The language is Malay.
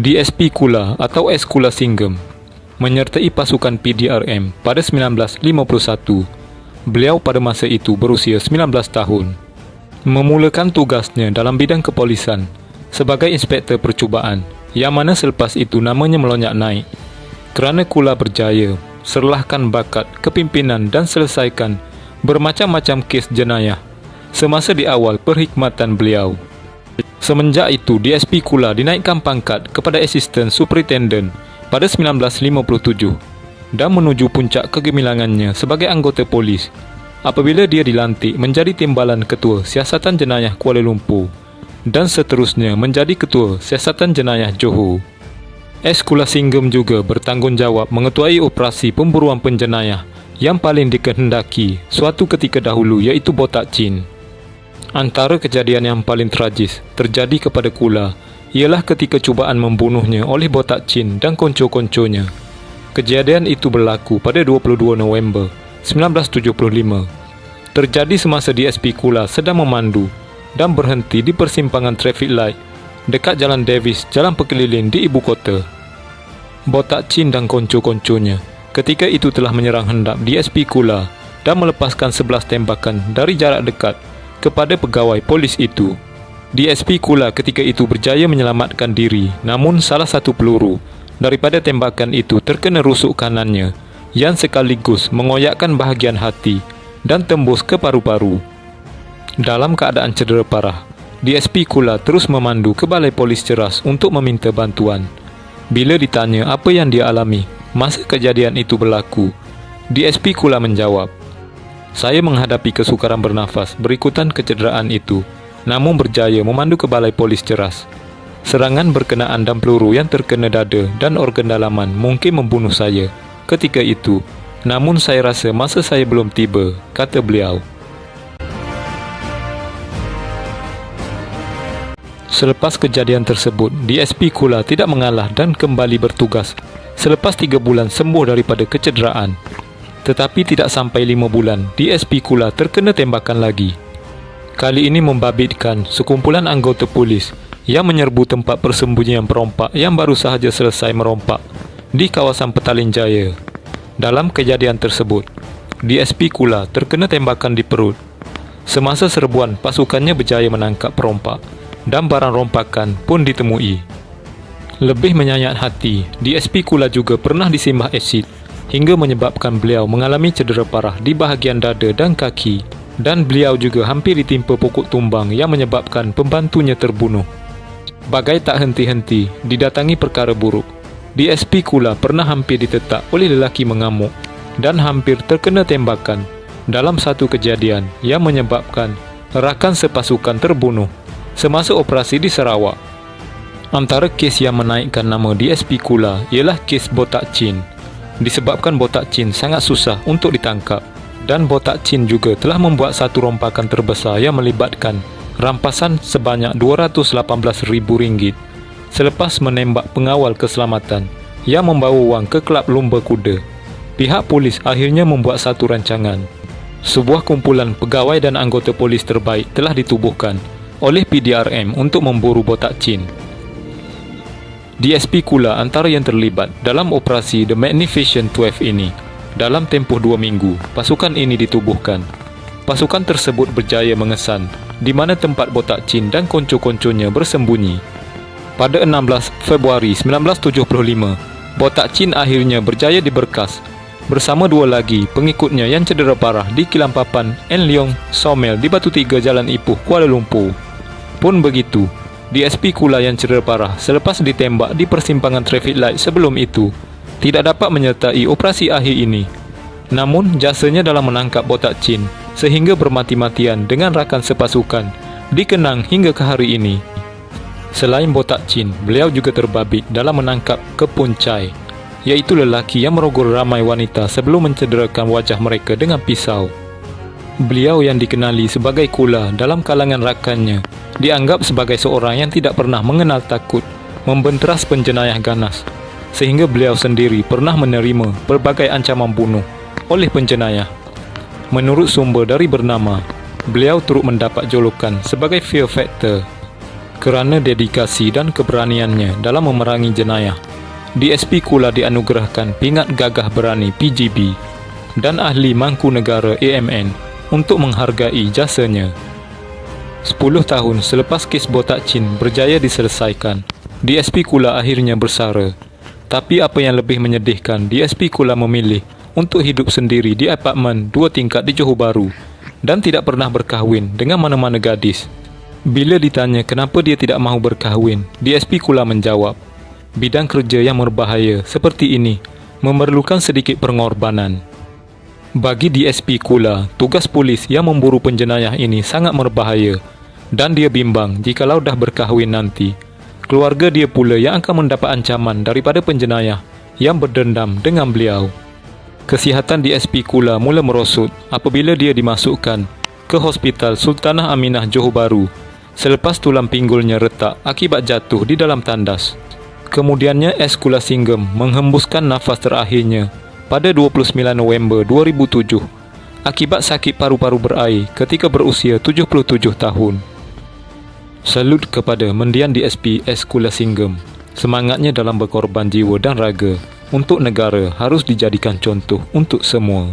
DSP Kula atau S. Kula Singham menyertai pasukan PDRM pada 1951. Beliau pada masa itu berusia 19 tahun. Memulakan tugasnya dalam bidang kepolisan sebagai inspektor percubaan, yang mana selepas itu namanya melonjak naik. Kerana Kula berjaya serlahkan bakat kepimpinan dan selesaikan bermacam-macam kes jenayah semasa di awal perkhidmatan beliau. Semenjak itu, DSP Kula dinaikkan pangkat kepada Assistant Superintendent pada 1957 dan menuju puncak kegemilangannya sebagai anggota polis apabila dia dilantik menjadi Timbalan Ketua Siasatan Jenayah Kuala Lumpur dan seterusnya menjadi Ketua Siasatan Jenayah Johor. S. Kula Singham juga bertanggungjawab mengetuai operasi pemburuan penjenayah yang paling dikehendaki suatu ketika dahulu, iaitu Botak Chin. Antara kejadian yang paling tragis terjadi kepada Kula ialah ketika cubaan membunuhnya oleh Botak Chin dan konco-konconya. Kejadian itu berlaku pada 22 November 1975. Terjadi semasa DSP Kula sedang memandu dan berhenti di persimpangan traffic light dekat Jalan Davis, jalan perkeliling di ibu kota. Botak Chin dan konco-konconya ketika itu telah menyerang hendap DSP Kula dan melepaskan 11 tembakan dari jarak dekat kepada pegawai polis itu. DSP Kula ketika itu berjaya menyelamatkan diri, namun salah satu peluru daripada tembakan itu terkena rusuk kanannya yang sekaligus mengoyakkan bahagian hati dan tembus ke paru-paru. Dalam keadaan cedera parah, DSP Kula terus memandu ke balai polis Ceras untuk meminta bantuan. Bila ditanya apa yang dia alami masa kejadian itu berlaku, DSP Kula menjawab, "Saya menghadapi kesukaran bernafas berikutan kecederaan itu, namun berjaya memandu ke balai polis Ceras. Serangan berkenaan dan peluru yang terkena dada dan organ dalaman mungkin membunuh saya ketika itu, namun saya rasa masa saya belum tiba," kata beliau. Selepas kejadian tersebut, DSP Kula tidak mengalah dan kembali bertugas selepas 3 bulan sembuh daripada kecederaan. Tetapi tidak sampai 5 bulan, DSP Kula terkena tembakan lagi. Kali ini membabitkan sekumpulan anggota polis yang menyerbu tempat persembunyian perompak yang baru sahaja selesai merompak di kawasan Petaling Jaya. Dalam kejadian tersebut, DSP Kula terkena tembakan di perut. Semasa serbuan, pasukannya berjaya menangkap perompak dan barang rompakan pun ditemui. Lebih menyayat hati, DSP Kula juga pernah disimbah asid hingga menyebabkan beliau mengalami cedera parah di bahagian dada dan kaki, dan beliau juga hampir ditimpa pokok tumbang yang menyebabkan pembantunya terbunuh. Bagai tak henti-henti didatangi perkara buruk, DSP Kula pernah hampir ditetak oleh lelaki mengamuk dan hampir terkena tembakan dalam satu kejadian yang menyebabkan rakan sepasukan terbunuh semasa operasi di Sarawak. Antara kes yang menaikkan nama DSP Kula ialah kes Botak Chin. Disebabkan Botak Chin sangat susah untuk ditangkap, dan Botak Chin juga telah membuat satu rompakan terbesar yang melibatkan rampasan sebanyak RM218,000 selepas menembak pengawal keselamatan yang membawa wang ke kelab lumba kuda. Pihak polis akhirnya membuat satu rancangan. Sebuah kumpulan pegawai dan anggota polis terbaik telah ditubuhkan oleh PDRM untuk memburu Botak Chin. DSP Kula antara yang terlibat dalam operasi The Magnificent 12 ini. Dalam tempoh 2 minggu, pasukan ini ditubuhkan. Pasukan tersebut berjaya mengesan di mana tempat Botak Chin dan konco-konconya bersembunyi. Pada 16 Februari 1975, Botak Chin akhirnya berjaya diberkas bersama 2 lagi pengikutnya yang cedera parah di kilang papan En Leong Sawmill di Batu Tiga, Jalan Ipoh, Kuala Lumpur. Pun begitu, DSP Kula yang cedera parah selepas ditembak di persimpangan traffic light sebelum itu tidak dapat menyertai operasi akhir ini. Namun jasanya dalam menangkap Botak Chin sehingga bermati-matian dengan rakan sepasukan dikenang hingga ke hari ini. Selain Botak Chin, beliau juga terbabit dalam menangkap Kepun Chai, iaitu lelaki yang merogol ramai wanita sebelum mencederakan wajah mereka dengan pisau. Beliau yang dikenali sebagai Kula dalam kalangan rakannya dianggap sebagai seorang yang tidak pernah mengenal takut membenteras penjenayah ganas, sehingga beliau sendiri pernah menerima pelbagai ancaman bunuh oleh penjenayah. Menurut sumber dari bernama, beliau turut mendapat julukan sebagai Fear Factor Kerana dedikasi dan keberaniannya dalam memerangi jenayah, DSP Kula dianugerahkan Pingat Gagah Berani PGB dan Ahli Mangku Negara AMN untuk menghargai jasanya. 10 tahun selepas kes Botak Chin berjaya diselesaikan, DSP Kula akhirnya bersara. Tapi apa yang lebih menyedihkan, DSP Kula memilih untuk hidup sendiri di apartmen 2 tingkat di Johor Bahru dan tidak pernah berkahwin dengan mana-mana gadis. Bila ditanya kenapa dia tidak mahu berkahwin, DSP Kula menjawab, bidang kerja yang berbahaya seperti ini memerlukan sedikit pengorbanan. Bagi DSP Kula, tugas polis yang memburu penjenayah ini sangat berbahaya dan dia bimbang jikalau dah berkahwin nanti, keluarga dia pula yang akan mendapat ancaman daripada penjenayah yang berdendam dengan beliau. Kesihatan DSP Kula mula merosot apabila dia dimasukkan ke Hospital Sultanah Aminah Johor Bahru selepas tulang pinggulnya retak akibat jatuh di dalam tandas. Kemudiannya S. Kula Singgem menghembuskan nafas terakhirnya pada 29 November 2007 akibat sakit paru-paru berair ketika berusia 77 tahun. Salut kepada mendiang DSP S. Kula Singgem. Semangatnya dalam berkorban jiwa dan raga untuk negara harus dijadikan contoh untuk semua.